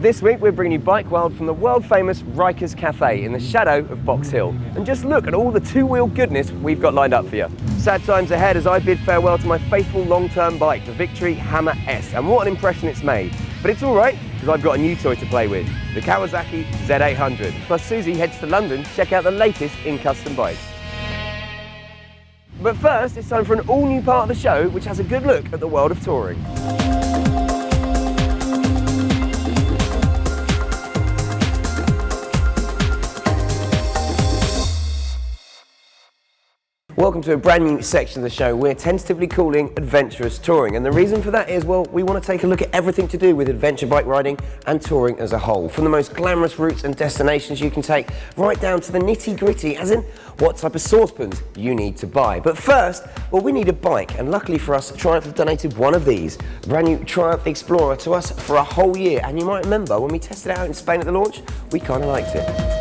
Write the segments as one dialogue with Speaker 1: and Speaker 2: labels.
Speaker 1: This week we're bringing you Bike World from the world famous Rikers Cafe in the shadow of Box Hill. And just look at all the two-wheel goodness we've got lined up for you. Sad times ahead as I bid farewell to my faithful long-term bike, the Victory Hammer S, and what an impression it's made. But it's alright, because I've got a new toy to play with, the Kawasaki Z800. Plus Susie heads to London to check out the latest in custom bikes. But first, it's time for an all-new part of the show which has a good look at the world of touring. Welcome to a brand new section of the show we're tentatively calling Adventurous Touring, and the reason for that is, well, we want to take a look at everything to do with adventure bike riding and touring as a whole, from the most glamorous routes and destinations you can take, right down to the nitty-gritty, as in what type of saucepans you need to buy. But first, well, we need a bike, and luckily for us, Triumph have donated one of these, a brand new Triumph Explorer, to us for a whole year, and you might remember when we tested it out in Spain at the launch, we kind of liked it.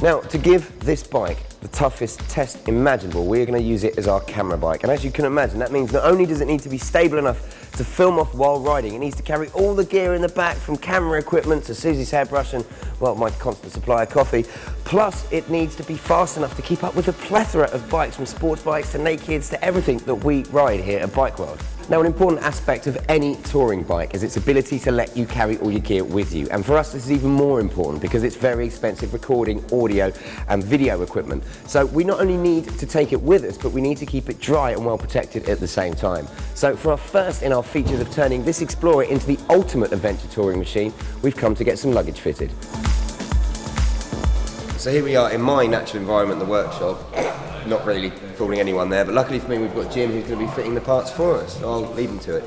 Speaker 1: Now, to give this bike the toughest test imaginable, we're going to use it as our camera bike. And as you can imagine, that means not only does it need to be stable enough to film off while riding, it needs to carry all the gear in the back, from camera equipment to Susie's hairbrush and, well, my constant supply of coffee. Plus, it needs to be fast enough to keep up with the plethora of bikes, from sports bikes to nakeds to everything that we ride here at Bike World. Now, an important aspect of any touring bike is its ability to let you carry all your gear with you. And for us, this is even more important because it's very expensive recording, audio and video equipment. So we not only need to take it with us, but we need to keep it dry and well protected at the same time. So for our first in our features of turning this Explorer into the ultimate adventure touring machine, we've come to get some luggage fitted. So here we are in my natural environment, the workshop. Not really fooling anyone there, but luckily for me we've got Jim who's going to be fitting the parts for us, so I'll leave him to it.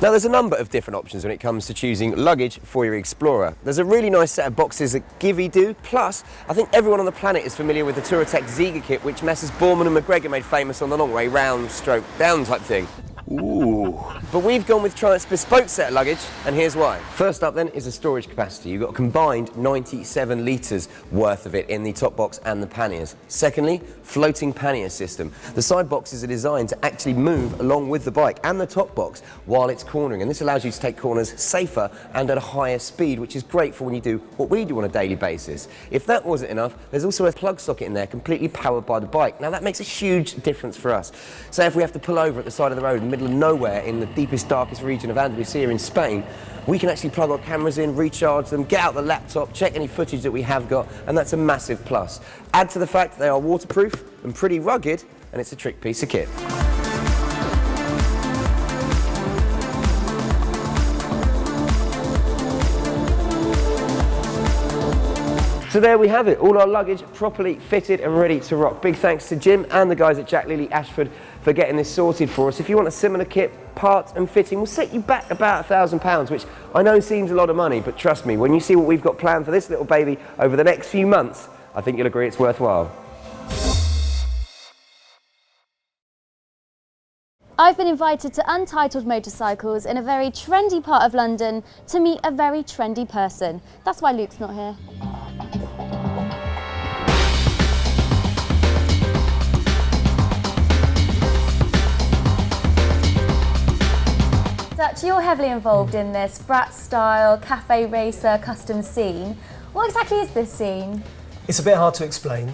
Speaker 1: Now, there's a number of different options when it comes to choosing luggage for your Explorer. There's a really nice set of boxes that Givy do, plus I think everyone on the planet is familiar with the Touratech Ziga kit, which Messrs Borman and McGregor made famous on the long way round stroke down type thing. Ooh. But we've gone with Triumph's bespoke set of luggage, and here's why. First up then is the storage capacity. You've got a combined 97 litres worth of it in the top box and the panniers. Secondly, floating pannier system. The side boxes are designed to actually move along with the bike and the top box while it's cornering, and this allows you to take corners safer and at a higher speed, which is great for when you do what we do on a daily basis. If that wasn't enough, there's also a plug socket in there completely powered by the bike. Now that makes a huge difference for us. Say if we have to pull over at the side of the road in the middle of nowhere in the deepest, darkest region of Andalusia in Spain, we can actually plug our cameras in, recharge them, get out the laptop, check any footage that we have got, and that's a massive plus. Add to the fact that they are waterproof and pretty rugged, and it's a trick piece of kit. So there we have it, all our luggage properly fitted and ready to rock. Big thanks to Jim and the guys at Jack Lilly Ashford for getting this sorted for us. If you want a similar kit, parts and fitting, we'll set you back about £1,000, which I know seems a lot of money, but trust me, when you see what we've got planned for this little baby over the next few months, I think you'll agree it's worthwhile.
Speaker 2: I've been invited to Untitled Motorcycles in a very trendy part of London to meet a very trendy person. That's why Luke's not here. Dutch, you're heavily involved in this brat style, cafe racer, custom scene. What exactly is this scene?
Speaker 3: It's a bit hard to explain,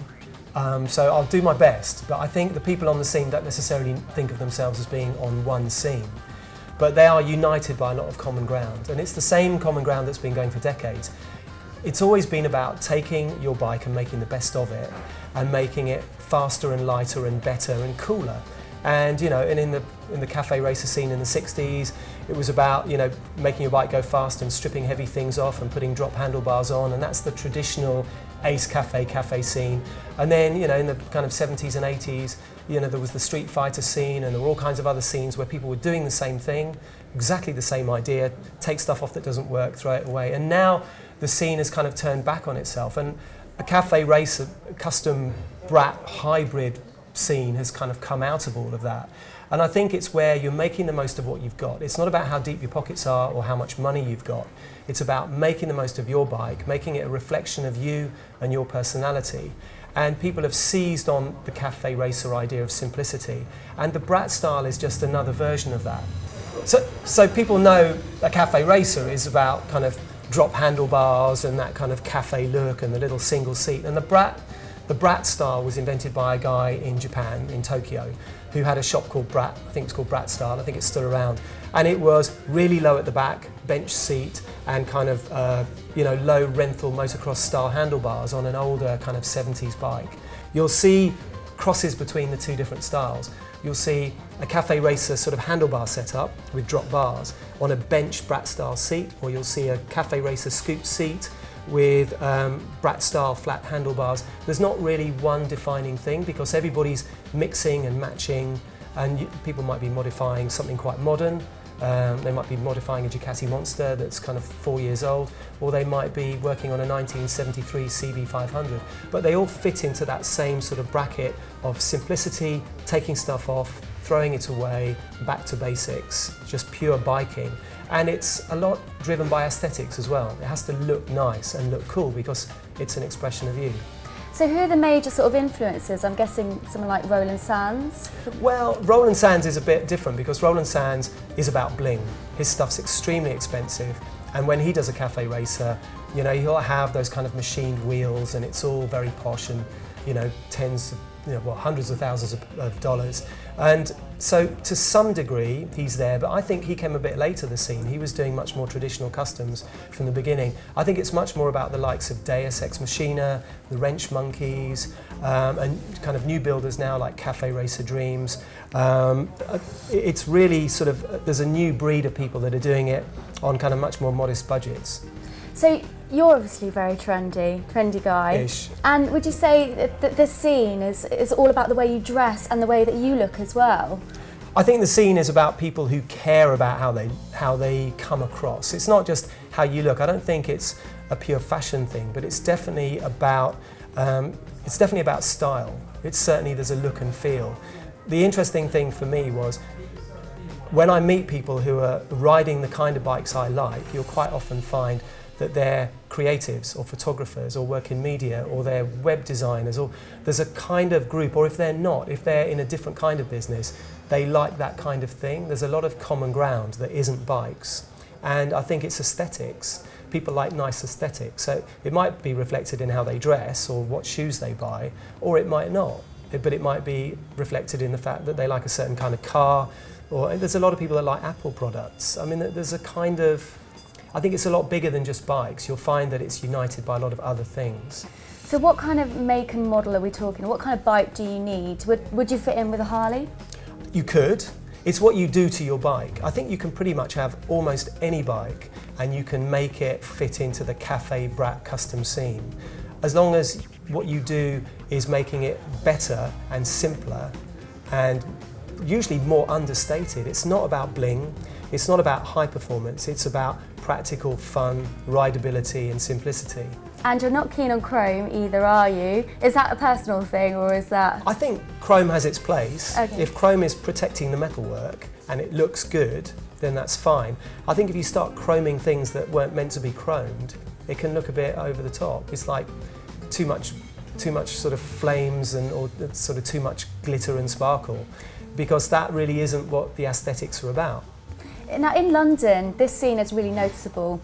Speaker 3: so I'll do my best, but I think the people on the scene don't necessarily think of themselves as being on one scene, but they are united by a lot of common ground, and it's the same common ground that's been going for decades. It's always been about taking your bike and making the best of it, and making it faster and lighter and better and cooler. And you know, and in the cafe racer scene in the 60s, it was about, you know, making your bike go fast and stripping heavy things off and putting drop handlebars on, and that's the traditional Ace cafe scene. And then, you know, in the kind of 70s and 80s, you know, there was the street fighter scene, and there were all kinds of other scenes where people were doing the same thing, exactly the same idea, take stuff off that doesn't work, throw it away. And now the scene has kind of turned back on itself, and a cafe racer, custom brat hybrid scene has kind of come out of all of that. And I think it's where you're making the most of what you've got. It's not about how deep your pockets are or how much money you've got. It's about making the most of your bike, making it a reflection of you and your personality. And people have seized on the cafe racer idea of simplicity. And the Brat style is just another version of that. So people know a cafe racer is about kind of drop handlebars and that kind of cafe look and the little single seat. And the Brat style was invented by a guy in Japan, in Tokyo, who had a shop called Brat. I think it's called Brat style. I think it's still around. And it was really low at the back, bench seat, and kind of low Renthal motocross style handlebars on an older kind of 70s bike. You'll see crosses between the two different styles. You'll see a cafe racer sort of handlebar setup with drop bars on a bench Brat style seat, or you'll see a cafe racer scoop seat with Brat style flat handlebars. There's not really one defining thing because everybody's mixing and matching, and people might be modifying something quite modern. They might be modifying a Ducati Monster that's kind of 4 years old, or they might be working on a 1973 CB500. But they all fit into that same sort of bracket of simplicity, taking stuff off, throwing it away, back to basics, just pure biking. And it's a lot driven by aesthetics as well. It has to look nice and look cool because it's an expression of you.
Speaker 2: So who are the major sort of influences? I'm guessing someone like Roland Sands?
Speaker 3: Well, Roland Sands is a bit different because Roland Sands is about bling. His stuff's extremely expensive, and when he does a cafe racer, he'll have those kind of machined wheels and it's all very posh and, hundreds of thousands of dollars. And so to some degree he's there, but I think he came a bit late to the scene. He was doing much more traditional customs from the beginning. I think it's much more about the likes of Deus Ex Machina, the Wrench Monkeys, and kind of new builders now like Cafe Racer Dreams. It's really sort of, there's a new breed of people that are doing it on kind of much more modest budgets.
Speaker 2: So you're obviously very trendy guy.
Speaker 3: Ish. And
Speaker 2: would you say that the scene is all about the way you dress and the way that you look as well?
Speaker 3: I think the scene is about people who care about how they come across. It's not just how you look. I don't think it's a pure fashion thing, but it's definitely about style. It's certainly, there's a look and feel. The interesting thing for me was when I meet people who are riding the kind of bikes I like, you'll quite often find that they're creatives or photographers or work in media or they're web designers, or there's a kind of group, or if they're not, if they're in a different kind of business, they like that kind of thing. There's a lot of common ground that isn't bikes, and I think it's aesthetics. People like nice aesthetics, so it might be reflected in how they dress or what shoes they buy, or it might not, but it might be reflected in the fact that they like a certain kind of car, or there's a lot of people that like Apple products. I mean, there's a kind of, I think it's a lot bigger than just bikes. You'll find that it's united by a lot of other things. So
Speaker 2: what kind of make and model are we talking? What kind of bike do you need? Would you fit in with a Harley?
Speaker 3: You could. It's what you do to your bike. I think you can pretty much have almost any bike and you can make it fit into the Cafe Brat custom scene. As long as what you do is making it better and simpler and usually more understated. It's not about bling. It's not about high performance, it's about practical fun, rideability and simplicity.
Speaker 2: And you're not keen on chrome either, are you? Is that a personal thing or is that?
Speaker 3: I think chrome has its place.
Speaker 2: Okay.
Speaker 3: If chrome is protecting the metalwork and it looks good, then that's fine. I think if you start chroming things that weren't meant to be chromed, it can look a bit over the top. It's like too much sort of flames or sort of too much glitter and sparkle, because that really isn't what the aesthetics are about.
Speaker 2: Now in London, this scene is really noticeable,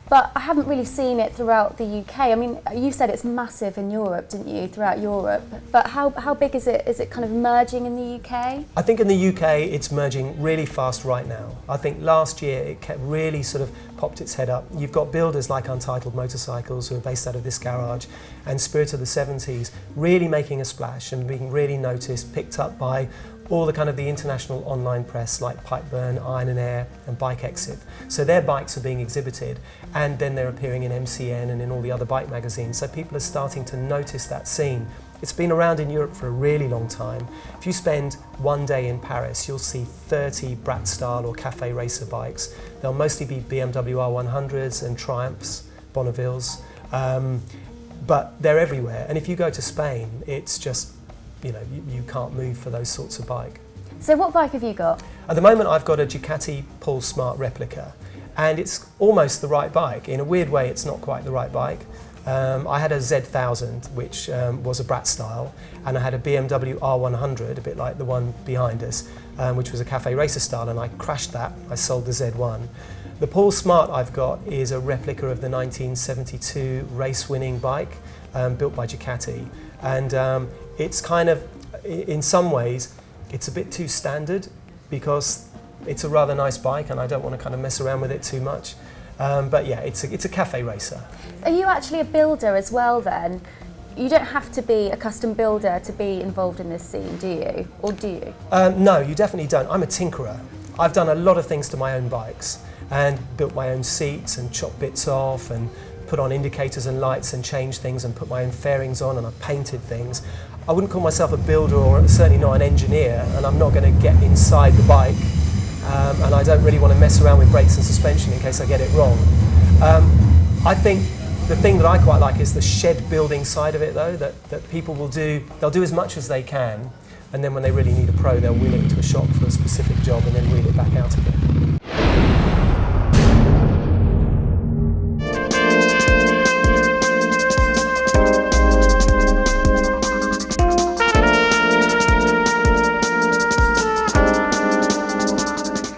Speaker 2: but I haven't really seen it throughout the UK. I mean, you said it's massive in Europe, didn't you, throughout Europe, but how big is it? Is it kind of merging in the UK?
Speaker 3: I think in the UK it's merging really fast right now. I think last year it kept really sort of popped its head up. You've got builders like Untitled Motorcycles, who are based out of this garage, and Spirit of the 70s really making a splash and being really noticed, picked up by all the kind of the international online press like Pipeburn, Iron and Air and Bike Exit. So their bikes are being exhibited and then they're appearing in MCN and in all the other bike magazines. So people are starting to notice that scene. It's been around in Europe for a really long time. If you spend one day in Paris, you'll see 30 Brat style or Cafe Racer bikes. They'll mostly be BMW R100s and Triumphs, Bonnevilles, but they're everywhere. And if you go to Spain, it's just, you can't move for those sorts of bike.
Speaker 2: So what bike have you got?
Speaker 3: At the moment I've got a Ducati Paul Smart replica, and it's almost the right bike. In a weird way it's not quite the right bike. I had a Z800 which was a brat style, and I had a BMW R100, a bit like the one behind us, which was a cafe racer style, and I crashed that. I sold the Z1. The Paul Smart I've got is a replica of the 1972 race-winning bike built by Ducati, and it's kind of, in some ways, it's a bit too standard because it's a rather nice bike and I don't want to kind of mess around with it too much. But yeah, it's a cafe racer.
Speaker 2: Are you actually a builder as well then? You don't have to be a custom builder to be involved in this scene, do you? Or do you?
Speaker 3: No, you definitely don't. I'm a tinkerer. I've done a lot of things to my own bikes and built my own seats and chopped bits off and put on indicators and lights and changed things and put my own fairings on, and I've painted things. I wouldn't call myself a builder, or certainly not an engineer, and I'm not going to get inside the bike, and I don't really want to mess around with brakes and suspension in case I get it wrong. I think the thing that I quite like is the shed building side of it though, that people will do. They'll do as much as they can, and then when they really need a pro, they'll wheel it into a shop for a specific job and then wheel it back out again.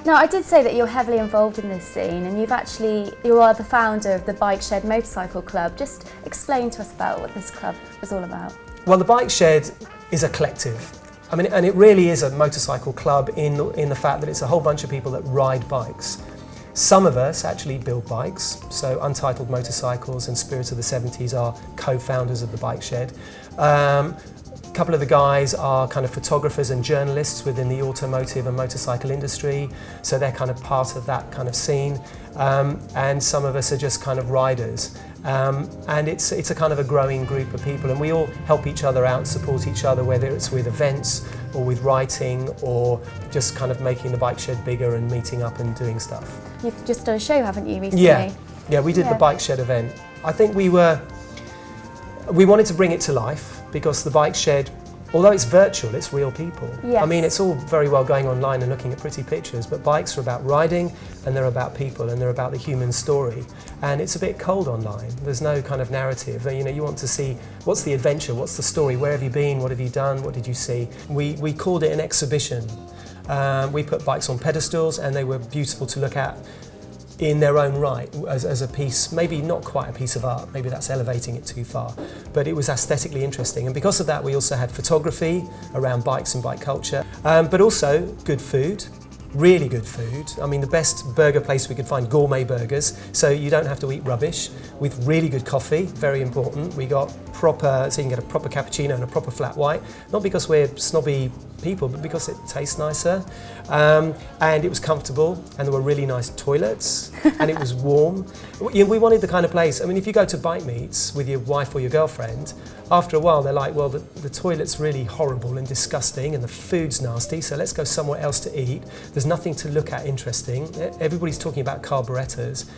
Speaker 2: Now, I did say that you're heavily involved in this scene, and you are the founder of the Bike Shed Motorcycle Club. Just explain to us about what this club is all about.
Speaker 3: Well, the Bike Shed is a collective. I mean, and it really is a motorcycle club in the fact that it's a whole bunch of people that ride bikes. Some of us actually build bikes, so Untitled Motorcycles and Spirit of the 70s are co-founders of the Bike Shed. A couple of the guys are kind of photographers and journalists within the automotive and motorcycle industry, so they're kind of part of that kind of scene. And some of us are just kind of riders. And it's a kind of a growing group of people, and we all help each other out and support each other, whether it's with events or with writing or just kind of making the Bike Shed bigger and meeting up and doing stuff.
Speaker 2: You've just done a show, haven't you, recently?
Speaker 3: Yeah, we did the Bike Shed event. I think we wanted to bring it to life because the Bike Shed, although it's virtual, it's real people.
Speaker 2: Yes.
Speaker 3: I mean, it's all very well going online and looking at pretty pictures, but bikes are about riding and they're about people and they're about the human story. And it's a bit cold online. There's no kind of narrative. You know, you want to see what's the adventure, what's the story, where have you been, what have you done, what did you see? We called it an exhibition. We put bikes on pedestals and they were beautiful to look at in their own right as a piece, maybe not quite a piece of art, maybe that's elevating it too far, but it was aesthetically interesting, and because of that we also had photography around bikes and bike culture, but also good food, really good food. I mean, the best burger place we could find, gourmet burgers, so you don't have to eat rubbish, with really good coffee, very important. We got proper, so you can get a proper cappuccino and a proper flat white, not because we're snobby people, but because it tastes nicer. And it was comfortable, and there were really nice toilets, and it was warm. We wanted the kind of place, I mean, if you go to bike meets with your wife or your girlfriend, after a while they're like, well, the toilet's really horrible and disgusting and the food's nasty, so let's go somewhere else to eat. There's nothing to look at interesting. Everybody's talking about carburettors.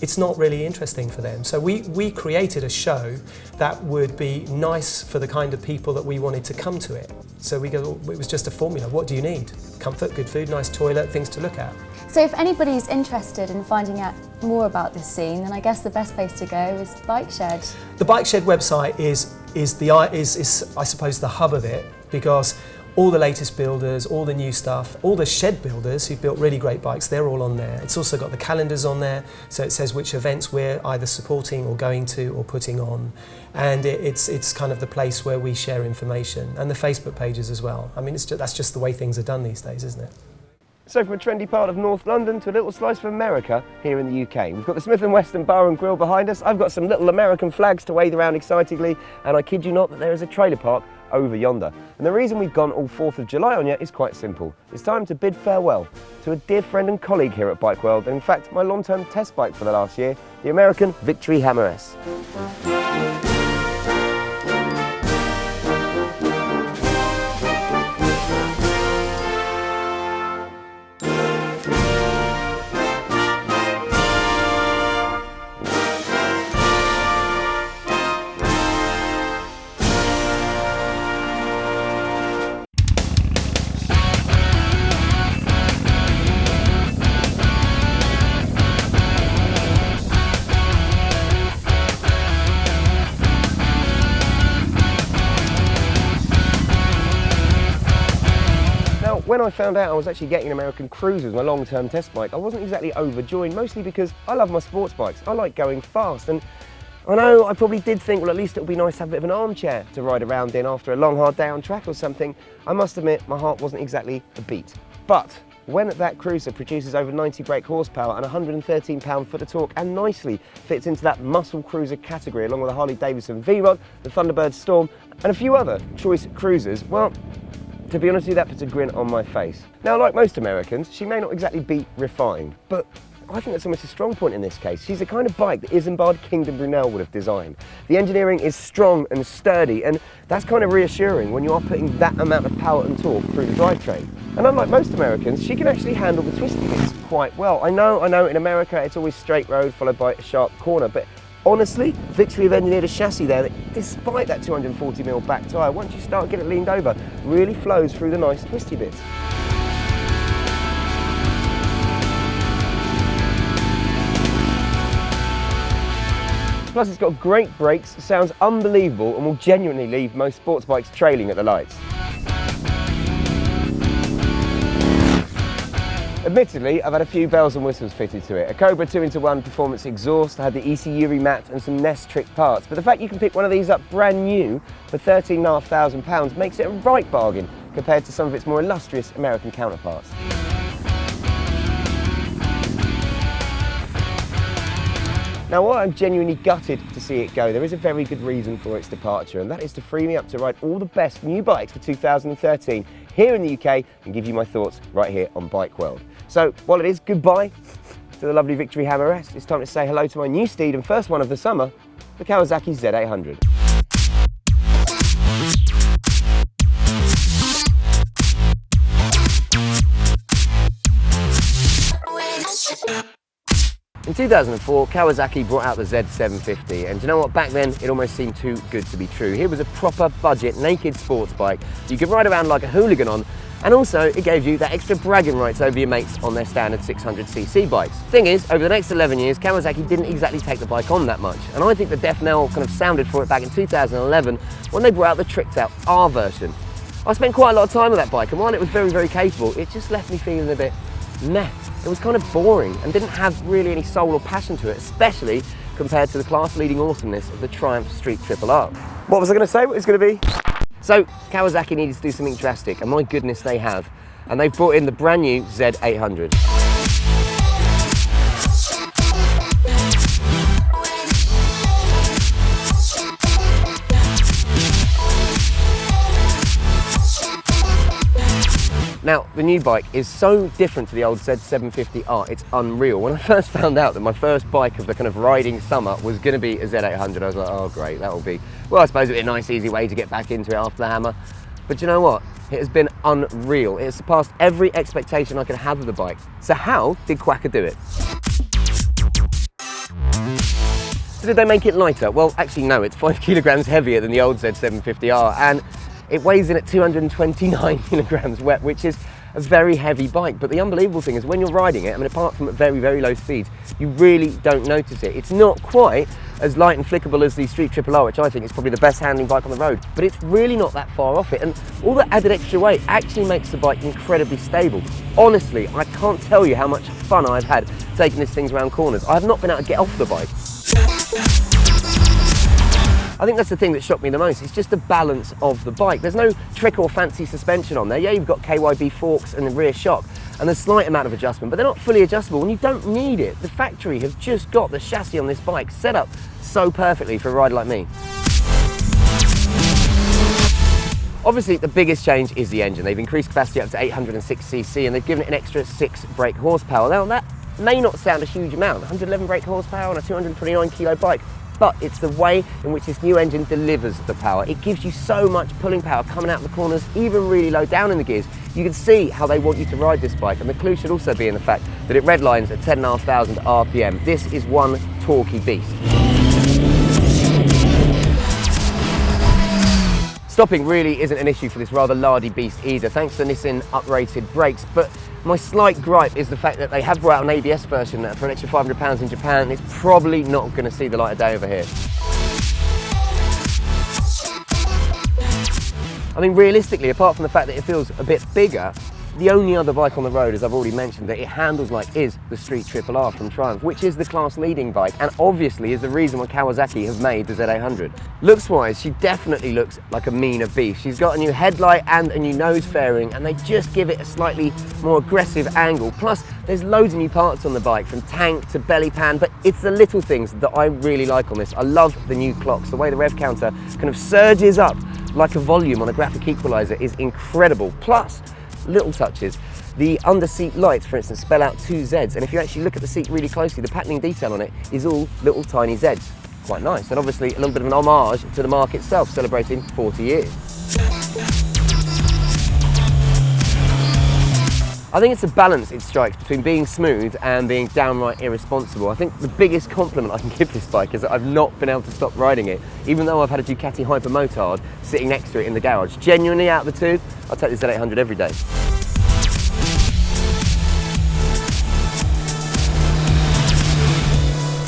Speaker 3: It's not really interesting for them. So we created a show that would be nice for the kind of people that we wanted to come to it. So it was just a formula. What do you need? Comfort, good food, nice toilet, things to look at.
Speaker 2: So if anybody's interested in finding out more about this scene, then I guess the best place to go is Bike Shed.
Speaker 3: The Bike Shed website is I suppose the hub of it, because all the latest builders, all the new stuff, all the shed builders who've built really great bikes, they're all on there. It's also got the calendars on there, so it says which events we're either supporting or going to or putting on. And it's kind of the place where we share information, and the Facebook pages as well. I mean, that's just the way things are done these days, isn't it?
Speaker 1: So from a trendy part of North London to a little slice of America here in the UK. We've got the Smith & Wesson Bar and Grill behind us. I've got some little American flags to wave around excitingly, and I kid you not that there is a trailer park over yonder. And the reason we've gone all 4th of July on you is quite simple. It's time to bid farewell to a dear friend and colleague here at Bike World, and in fact my long-term test bike for the last year, the American Victory Hammer S. when I found out I was actually getting an American Cruiser as my long-term test bike, I wasn't exactly overjoyed, mostly because I love my sports bikes. I like going fast, and I know I probably did think, well, at least it would be nice to have a bit of an armchair to ride around in after a long, hard day on track or something. I must admit, my heart wasn't exactly a beat. But when that Cruiser produces over 90 brake horsepower and 113 pound-foot of torque and nicely fits into that muscle cruiser category along with the Harley-Davidson V-Rod, the Thunderbird Storm and a few other choice cruisers, well, to be honest with you, that puts a grin on my face. Now, like most Americans, she may not exactly be refined, but I think that's almost a strong point in this case. She's the kind of bike that Isambard Kingdom Brunel would have designed. The engineering is strong and sturdy, and that's kind of reassuring when you are putting that amount of power and torque through the drivetrain. And unlike most Americans, she can actually handle the twisty bits quite well. I know in America it's always straight road followed by a sharp corner, but honestly, Victory have engineered a chassis there that, despite that 240mm back tyre, once you start getting it leaned over, really flows through the nice twisty bits. Plus, it's got great brakes, sounds unbelievable, and will genuinely leave most sports bikes trailing at the lights. Admittedly, I've had a few bells and whistles fitted to it. A Cobra 2-in-1 performance exhaust, I had the ECU remapped and some Nest trick parts. But the fact you can pick one of these up brand new for £13,500 makes it a right bargain compared to some of its more illustrious American counterparts. Now, while I'm genuinely gutted to see it go, there is a very good reason for its departure, and that is to free me up to ride all the best new bikes for 2013 here in the UK and give you my thoughts right here on Bike World. So, while it is goodbye to the lovely Victory Hammer S, it's time to say hello to my new steed and first one of the summer, the Kawasaki Z800. In 2004, Kawasaki brought out the Z750, and do you know what, back then it almost seemed too good to be true. Here was a proper budget, naked sports bike you could ride around like a hooligan on, and also it gave you that extra bragging rights over your mates on their standard 600cc bikes. Thing is, over the next 11 years, Kawasaki didn't exactly take the bike on that much, and I think the death knell kind of sounded for it back in 2011 when they brought out the tricked out R version. I spent quite a lot of time on that bike, and while it was very, very capable, it just left me feeling a bit meh. It was kind of boring and didn't have really any soul or passion to it, especially compared to the class-leading awesomeness of the Triumph Street Triple R. What was I going to say? What it's going to be? So, Kawasaki needed to do something drastic, and my goodness they have. And they've brought in the brand new Z800. Now, the new bike is so different to the old Z750R, it's unreal. When I first found out that my first bike of the kind of riding summer was going to be a Z800, I was like, oh great, that'll be, well, I suppose it'll be a nice easy way to get back into it after the Hammer. But you know what? It has been unreal. It has surpassed every expectation I could have of the bike. So how did Quacker do it? So did they make it lighter? Well, actually no, it's 5 kilograms heavier than the old Z750R, and it weighs in at 229 kilograms wet, which is a very heavy bike. But the unbelievable thing is when you're riding it, I mean, apart from at very, very low speeds, you really don't notice it. It's not quite as light and flickable as the Street Triple R, which I think is probably the best handling bike on the road, but it's really not that far off it. And all that added extra weight actually makes the bike incredibly stable. Honestly, I can't tell you how much fun I've had taking these things around corners. I have not been able to get off the bike. I think that's the thing that shocked me the most. It's just the balance of the bike. There's no trick or fancy suspension on there. Yeah, you've got KYB forks and the rear shock and a slight amount of adjustment, but they're not fully adjustable and you don't need it. The factory have just got the chassis on this bike set up so perfectly for a rider like me. Obviously, the biggest change is the engine. They've increased capacity up to 806cc and they've given it an extra 6 brake horsepower. Now, that may not sound a huge amount, 111 brake horsepower on a 229 kilo bike, but it's the way in which this new engine delivers the power. It gives you so much pulling power coming out of the corners, even really low down in the gears. You can see how they want you to ride this bike, and the clue should also be in the fact that it redlines at 10,500 RPM. This is one torquey beast. Stopping really isn't an issue for this rather lardy beast either, thanks to Nissin uprated brakes, but my slight gripe is the fact that they have brought out an ABS version for an extra £500 in Japan, and it's probably not going to see the light of day over here. I mean, realistically, apart from the fact that it feels a bit bigger, The only other bike on the road, as I've already mentioned, that it handles like is the Street Triple R from Triumph, which is the class leading bike and obviously is the reason why Kawasaki have made the Z800. Looks wise, she definitely looks like a meaner beast. She's got a new headlight and a new nose fairing, and they just give it a slightly more aggressive angle. Plus, there's loads of new parts on the bike, from tank to belly pan, but it's the little things that I really like on this. I love the new clocks. The way the rev counter kind of surges up like a volume on a graphic equalizer is incredible. Plus, little touches. The under-seat lights, for instance, spell out 2 Zs, and if you actually look at the seat really closely, the patterning detail on it is all little tiny Zs. Quite nice, and obviously a little bit of an homage to the marque itself, celebrating 40 years. I think it's a balance it strikes between being smooth and being downright irresponsible. I think the biggest compliment I can give this bike is that I've not been able to stop riding it, even though I've had a Ducati Hyper Motard sitting next to it in the garage. Genuinely, out of the two, I'll take the Z800 every day.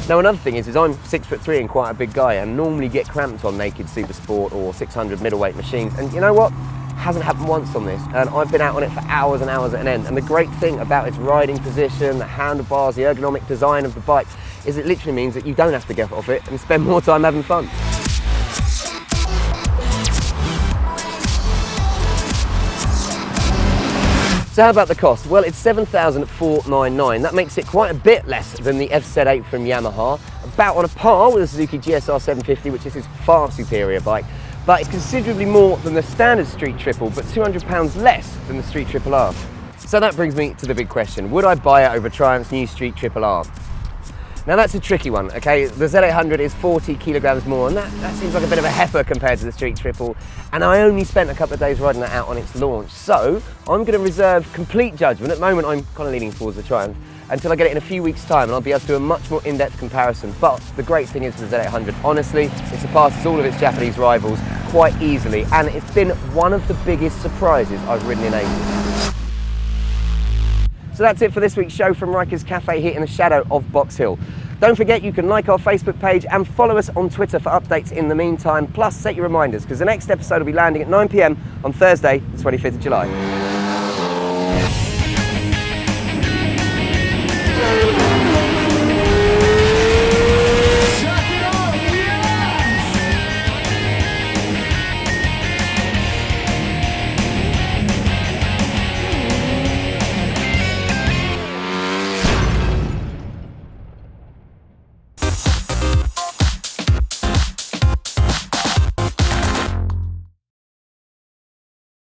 Speaker 1: Now another thing is I'm 6'3" and quite a big guy, and normally get cramped on naked super sport or 600 middleweight machines, and you know what? Hasn't happened once on this, and I've been out on it for hours and hours at an end. And the great thing about its riding position, the handlebars, the ergonomic design of the bike, is it literally means that you don't have to get off it and spend more time having fun. So how about the cost? Well, it's $7,499. That makes it quite a bit less than the FZ8 from Yamaha, about on a par with the Suzuki GSR 750, which is his far superior bike. But it's considerably more than the standard Street Triple, but £200 less than the Street Triple R. So that brings me to the big question. Would I buy it over Triumph's new Street Triple R? Now that's a tricky one, okay? The Z800 is 40 kilograms more, and that seems like a bit of a heifer compared to the Street Triple, and I only spent a couple of days riding that out on its launch. So I'm gonna reserve complete judgment. At the moment, I'm kind of leaning towards the Triumph until I get it in a few weeks' time, and I'll be able to do a much more in-depth comparison. But the great thing is for the Z800, honestly, it surpasses all of its Japanese rivals quite easily, and it's been one of the biggest surprises I've ridden in ages. So that's it for this week's show from Riker's Cafe here in the shadow of Box Hill. Don't forget you can like our Facebook page and follow us on Twitter for updates in the meantime, plus set your reminders because the next episode will be landing at 9 PM on Thursday, the 25th of July.